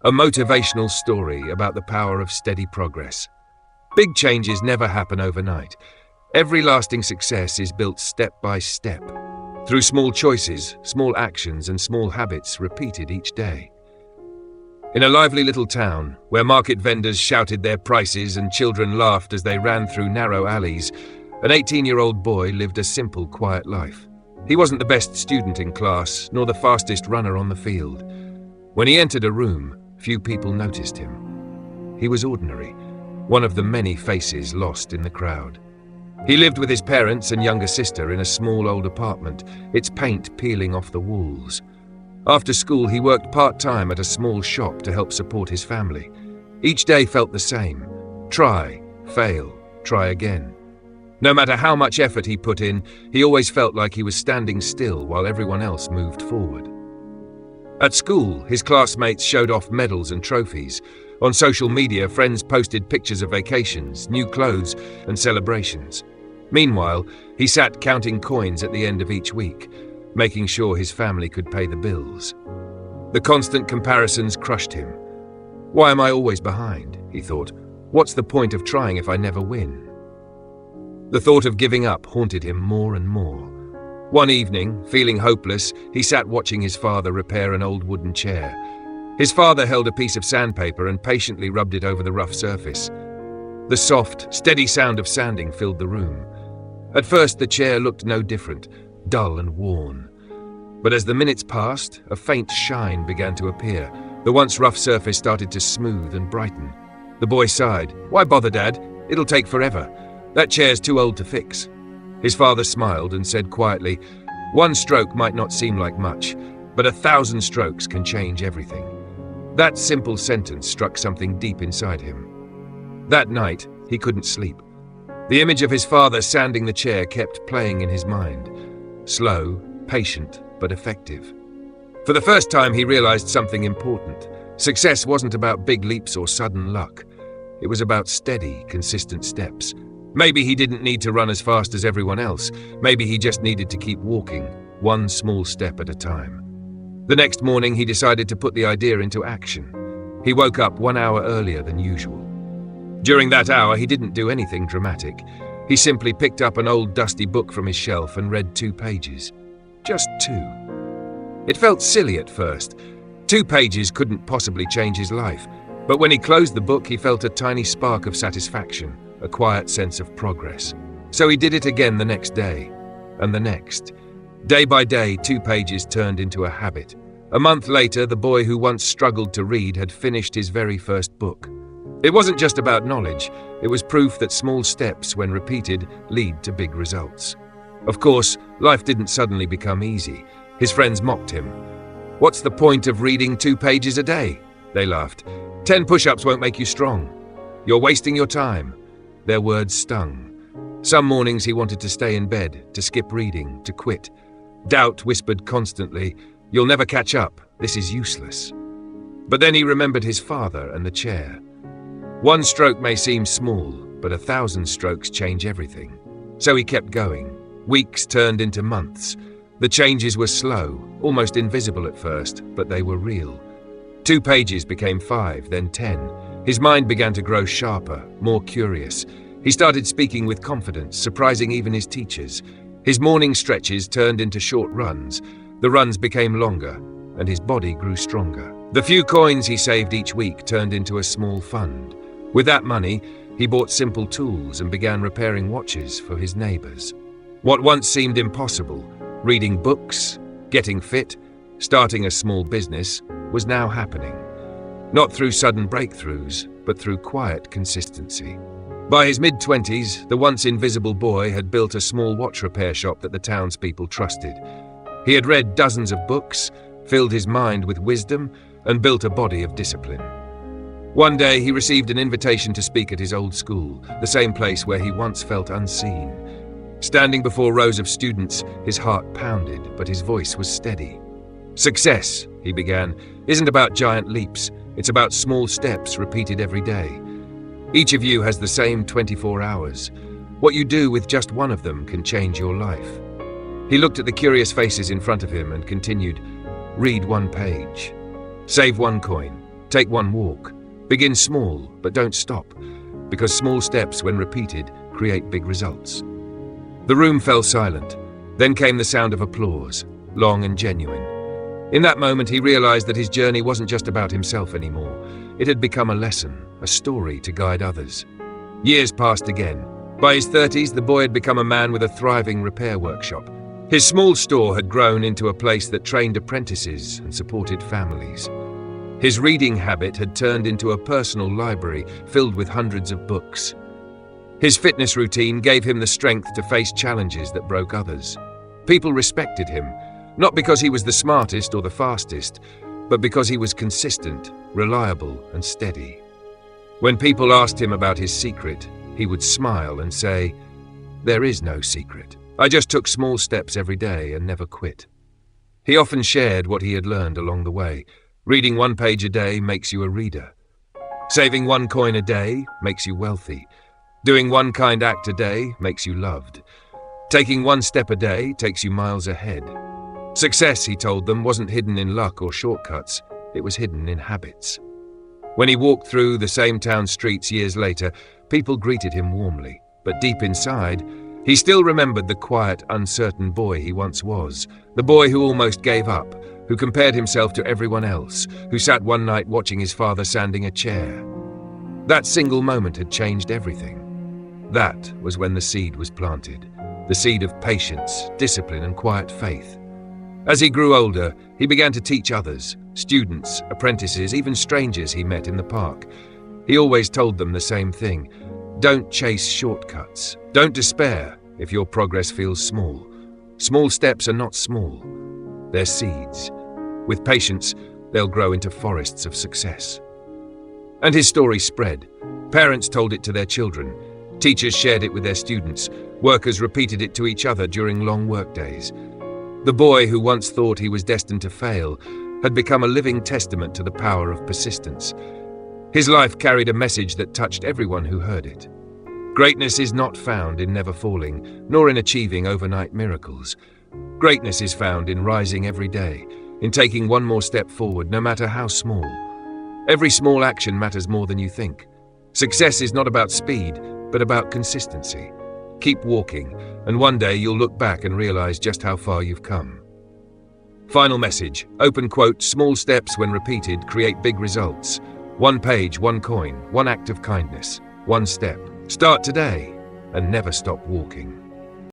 A motivational story about the power of steady progress. Big changes never happen overnight. Every lasting success is built step by step, through small choices, small actions, and small habits repeated each day. In a lively little town, where market vendors shouted their prices and children laughed as they ran through narrow alleys, an 18-year-old boy lived a simple, quiet life. He wasn't the best student in class, nor the fastest runner on the field. When he entered a room, few people noticed him. He was ordinary, one of the many faces lost in the crowd. He lived with his parents and younger sister in a small old apartment, its paint peeling off the walls. After school, he worked part-time at a small shop to help support his family. Each day felt the same. Try, fail, try again. No matter how much effort he put in, he always felt like he was standing still while everyone else moved forward. At school, his classmates showed off medals and trophies. On social media, friends posted pictures of vacations, new clothes, and celebrations. Meanwhile, he sat counting coins at the end of each week, making sure his family could pay the bills. The constant comparisons crushed him. Why am I always behind? He thought. What's the point of trying if I never win? The thought of giving up haunted him more and more. One evening, feeling hopeless, he sat watching his father repair an old wooden chair. His father held a piece of sandpaper and patiently rubbed it over the rough surface. The soft, steady sound of sanding filled the room. At first, the chair looked no different, dull and worn. But as the minutes passed, a faint shine began to appear. The once rough surface started to smooth and brighten. The boy sighed. "Why bother, Dad? It'll take forever. That chair's too old to fix." His father smiled and said quietly, "One stroke might not seem like much, but 1,000 strokes can change everything." That simple sentence struck something deep inside him. That night, he couldn't sleep. The image of his father sanding the chair kept playing in his mind. Slow, patient, but effective. For the first time, he realized something important. Success wasn't about big leaps or sudden luck. It was about steady, consistent steps. Maybe he didn't need to run as fast as everyone else. Maybe he just needed to keep walking, one small step at a time. The next morning, he decided to put the idea into action. He woke up 1 hour earlier than usual. During that hour, he didn't do anything dramatic. He simply picked up an old dusty book from his shelf and read 2 pages. Just 2. It felt silly at first. 2 pages couldn't possibly change his life. But when he closed the book, he felt a tiny spark of satisfaction, a quiet sense of progress. So he did it again the next day, and the next. Day by day, 2 pages turned into a habit. A month later, the boy who once struggled to read had finished his very first book. It wasn't just about knowledge, it was proof that small steps, when repeated, lead to big results. Of course, life didn't suddenly become easy. His friends mocked him. "What's the point of reading 2 pages a day?" They laughed. 10 push-ups won't make you strong. You're wasting your time." Their words stung. Some mornings he wanted to stay in bed, to skip reading, to quit. Doubt whispered constantly, "You'll never catch up. This is useless." But then he remembered his father and the chair. One stroke may seem small, but 1,000 strokes change everything. So he kept going. Weeks turned into months. The changes were slow, almost invisible at first, but they were real. 2 pages became 5, then 10. His mind began to grow sharper, more curious. He started speaking with confidence, surprising even his teachers. His morning stretches turned into short runs. The runs became longer, and his body grew stronger. The few coins he saved each week turned into a small fund. With that money, he bought simple tools and began repairing watches for his neighbors. What once seemed impossible, reading books, getting fit, starting a small business, was now happening. Not through sudden breakthroughs, but through quiet consistency. By his mid-20s, the once invisible boy had built a small watch repair shop that the townspeople trusted. He had read dozens of books, filled his mind with wisdom, and built a body of discipline. One day, he received an invitation to speak at his old school, the same place where he once felt unseen. Standing before rows of students, his heart pounded, but his voice was steady. "Success," he began, "isn't about giant leaps. It's about small steps repeated every day. Each of you has the same 24 hours. What you do with just one of them can change your life." He looked at the curious faces in front of him and continued, "Read 1 page. Save 1 coin. Take one walk. Begin small, but don't stop, because small steps, when repeated, create big results. The room fell silent. Then came the sound of applause, long and genuine. In that moment, he realized that his journey wasn't just about himself anymore. It had become a lesson, a story to guide others. Years passed again. By his 30s, the boy had become a man with a thriving repair workshop. His small store had grown into a place that trained apprentices and supported families. His reading habit had turned into a personal library filled with hundreds of books. His fitness routine gave him the strength to face challenges that broke others. People respected him, not because he was the smartest or the fastest, but because he was consistent, reliable, and steady. When people asked him about his secret, he would smile and say, "There is no secret. I just took small steps every day and never quit." He often shared what he had learned along the way. Reading 1 page a day makes you a reader. Saving 1 coin a day makes you wealthy. Doing 1 kind act a day makes you loved. Taking 1 step a day takes you miles ahead. Success, he told them, wasn't hidden in luck or shortcuts. It was hidden in habits. When he walked through the same town streets years later, people greeted him warmly. But deep inside, he still remembered the quiet, uncertain boy he once was. The boy who almost gave up, who compared himself to everyone else, who sat one night watching his father sanding a chair. That single moment had changed everything. That was when the seed was planted. The seed of patience, discipline, and quiet faith. As he grew older, he began to teach others, students, apprentices, even strangers he met in the park. He always told them the same thing: don't chase shortcuts. Don't despair if your progress feels small. Small steps are not small. They're seeds. With patience, they'll grow into forests of success. And his story spread. Parents told it to their children. Teachers shared it with their students. Workers repeated it to each other during long workdays. The boy who once thought he was destined to fail had become a living testament to the power of persistence. His life carried a message that touched everyone who heard it. Greatness is not found in never falling, nor in achieving overnight miracles. Greatness is found in rising every day, in taking 1 more step forward, no matter how small. Every small action matters more than you think. Success is not about speed, but about consistency. Keep walking, and one day you'll look back and realize just how far you've come. Final message, open quote, small steps when repeated create big results. 1 page, 1 coin, 1 act of kindness, 1 step. Start today and never stop walking.